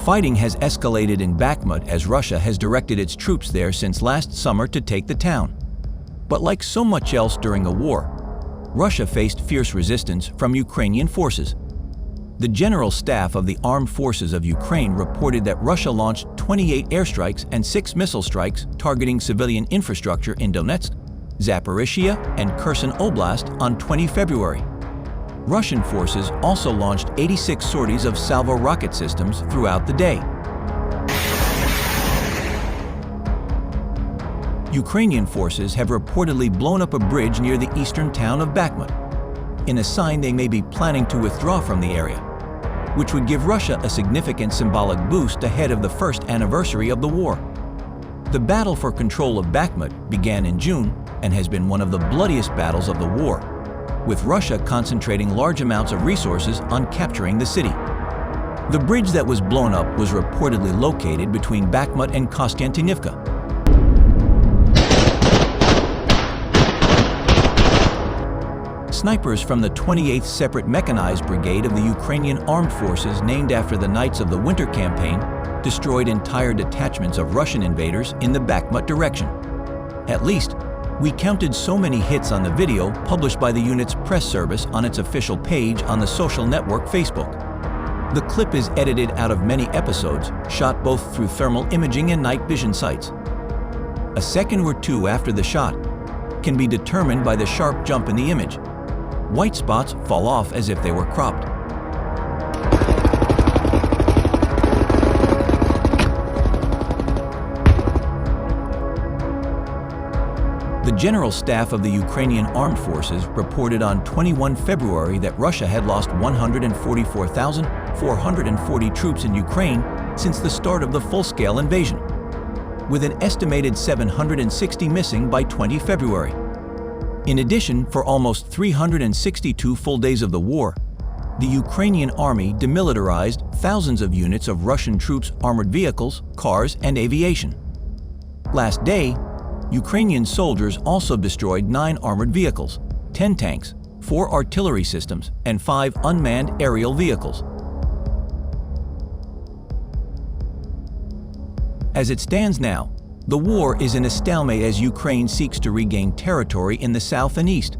Fighting has escalated in Bakhmut as Russia has directed its troops there since last summer to take the town. But like so much else during a war, Russia faced fierce resistance from Ukrainian forces. The General Staff of the Armed Forces of Ukraine reported that Russia launched 28 airstrikes and 6 missile strikes targeting civilian infrastructure in Donetsk, Zaporizhzhia, and Kherson oblast on 20 February. Russian forces also launched 86 sorties of salvo rocket systems throughout the day. Ukrainian forces have reportedly blown up a bridge near the eastern town of Bakhmut, in a sign they may be planning to withdraw from the area, which would give Russia a significant symbolic boost ahead of the first anniversary of the war. The battle for control of Bakhmut began in June and has been one of the bloodiest battles of the war, with Russia concentrating large amounts of resources on capturing the city. The bridge that was blown up was reportedly located between Bakhmut and Konstantinivka. Snipers from the 28th Separate Mechanized Brigade of the Ukrainian Armed Forces, named after the Knights of the Winter Campaign, destroyed entire detachments of Russian invaders in the Bakhmut direction. At least, we counted so many hits on the video published by the unit's press service on its official page on the social network Facebook. The clip is edited out of many episodes, shot both through thermal imaging and night vision sights. A second or two after the shot can be determined by the sharp jump in the image. White spots fall off as if they were cropped. The General Staff of the Ukrainian Armed Forces reported on 21 February that Russia had lost 144,440 troops in Ukraine since the start of the full-scale invasion, with an estimated 760 missing by 20 February. In addition, for almost 362 full days of the war, the Ukrainian army demilitarized thousands of units of Russian troops' armored vehicles, cars, and aviation. Last day, Ukrainian soldiers also destroyed 9 armored vehicles, 10 tanks, 4 artillery systems, and 5 unmanned aerial vehicles. As it stands now, the war is in a stalemate as Ukraine seeks to regain territory in the south and east,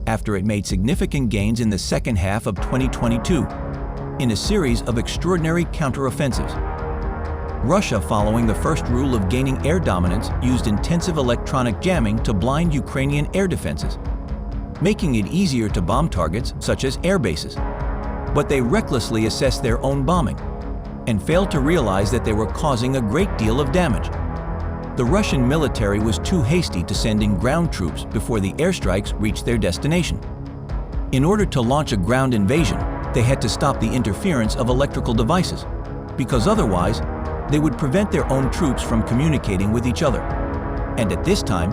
after it made significant gains in the second half of 2022 in a series of extraordinary counteroffensives. Russia, following the first rule of gaining air dominance, used intensive electronic jamming to blind Ukrainian air defenses, making it easier to bomb targets such as air bases. But they recklessly assessed their own bombing and failed to realize that they were causing a great deal of damage. The Russian military was too hasty to send in ground troops before the airstrikes reached their destination. In order to launch a ground invasion, they had to stop the interference of electrical devices, because otherwise, they would prevent their own troops from communicating with each other. And at this time,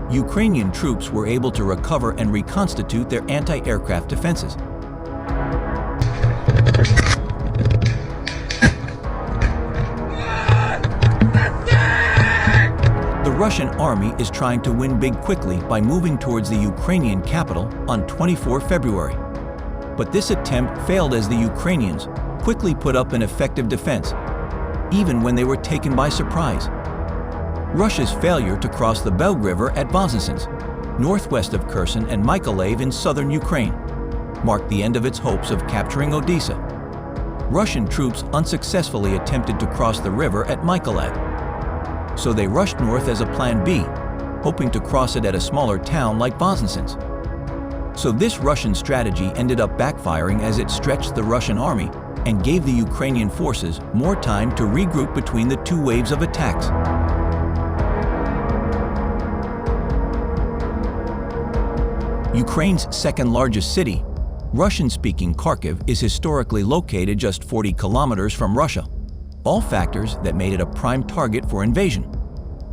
Ukrainian troops were able to recover and reconstitute their anti-aircraft defenses. The Russian army is trying to win big quickly by moving towards the Ukrainian capital on 24 February. But this attempt failed as the Ukrainians quickly put up an effective defense, even when they were taken by surprise. Russia's failure to cross the Belg River at Voznessens, northwest of Kherson, and Mykolaiv in southern Ukraine, marked the end of its hopes of capturing Odessa. Russian troops unsuccessfully attempted to cross the river at Mykolaiv, so they rushed north as a plan B, hoping to cross it at a smaller town like Voznessens. So this Russian strategy ended up backfiring as it stretched the Russian army and gave the Ukrainian forces more time to regroup between the two waves of attacks. Ukraine's second-largest city, Russian-speaking Kharkiv, is historically located just 40 kilometers from Russia, all factors that made it a prime target for invasion.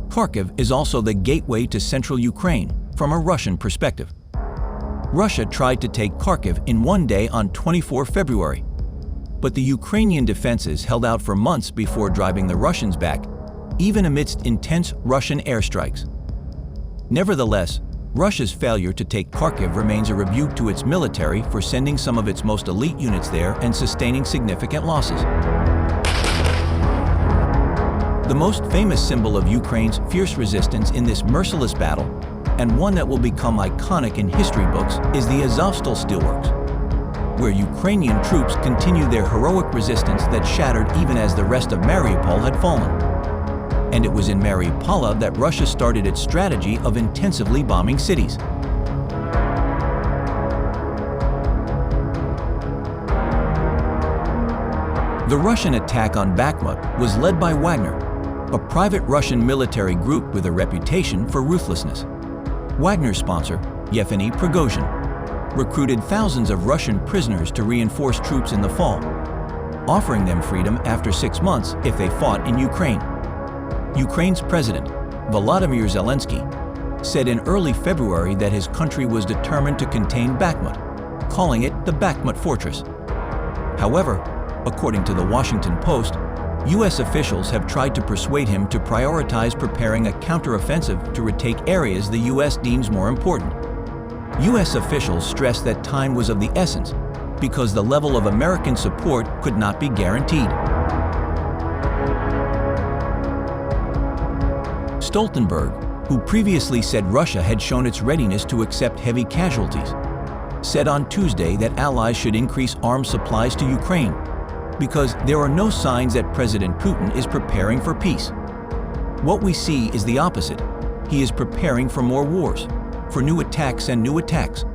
Kharkiv is also the gateway to central Ukraine from a Russian perspective. Russia tried to take Kharkiv in one day on 24 February, but the Ukrainian defenses held out for months before driving the Russians back, even amidst intense Russian airstrikes. Nevertheless, Russia's failure to take Kharkiv remains a rebuke to its military for sending some of its most elite units there and sustaining significant losses. The most famous symbol of Ukraine's fierce resistance in this merciless battle, and one that will become iconic in history books, is the Azovstal steelworks, where Ukrainian troops continue their heroic resistance that shattered even as the rest of Mariupol had fallen. And it was in Mariupol that Russia started its strategy of intensively bombing cities. The Russian attack on Bakhmut was led by Wagner, a private Russian military group with a reputation for ruthlessness. Wagner's sponsor, Yevgeny Prigozhin, recruited thousands of Russian prisoners to reinforce troops in the fall, offering them freedom after 6 months if they fought in Ukraine. Ukraine's president, Volodymyr Zelensky, said in early February that his country was determined to contain Bakhmut, calling it the Bakhmut Fortress. However, according to the Washington Post, U.S. officials have tried to persuade him to prioritize preparing a counteroffensive to retake areas the U.S. deems more important. U.S. officials stressed that time was of the essence because the level of American support could not be guaranteed. Stoltenberg, who previously said Russia had shown its readiness to accept heavy casualties, said on Tuesday that allies should increase arms supplies to Ukraine because there are no signs that President Putin is preparing for peace. What we see is the opposite. He is preparing for more wars, for new attacks and new attacks,